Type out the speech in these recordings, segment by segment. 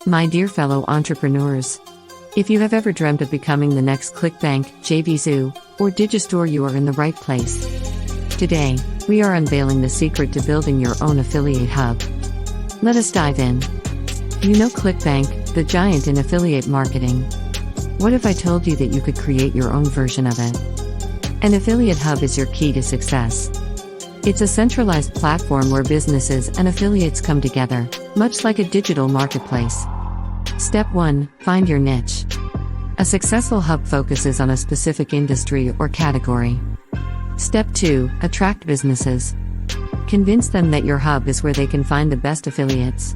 My dear fellow entrepreneurs, if you have ever dreamt of becoming the next Clickbank, JVZOO, or Digistore, you are in the right place. Today, we are unveiling the secret to building your own affiliate hub. Let us dive in. You know Clickbank, the giant in affiliate marketing. What if I told you that you could create your own version of it? An affiliate hub is your key to success. It's a centralized platform where businesses and affiliates come together, much like a digital marketplace. Step 1. Find your niche. A successful hub focuses on a specific industry or category. Step 2. Attract businesses. Convince them that your hub is where they can find the best affiliates.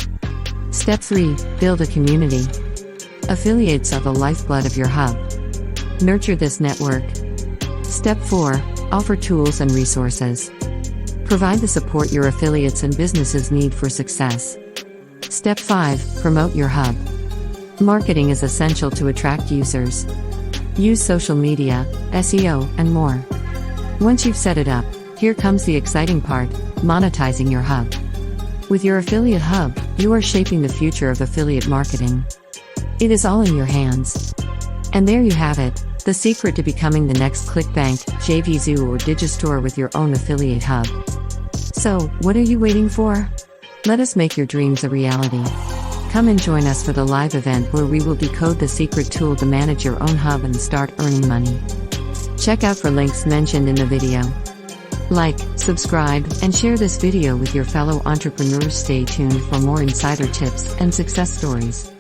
Step 3. Build a community. Affiliates are the lifeblood of your hub. Nurture this network. Step 4. Offer tools and resources. Provide the support your affiliates and businesses need for success. Step 5. Promote your hub. Marketing is essential to attract users. Use social media, SEO, and more. Once you've set it up, here comes the exciting part: monetizing your hub. With your affiliate hub, you are shaping the future of affiliate marketing. It is all in your hands. And there you have it, the secret to becoming the next Clickbank, JVZOO, or Digistore with your own affiliate hub. So, what are you waiting for? Let us make your dreams a reality. Come and join us for the live event where we will decode the secret tool to manage your own hub and start earning money. Check out for links mentioned in the video. Like, subscribe, and share this video with your fellow entrepreneurs. Stay tuned for more insider tips and success stories.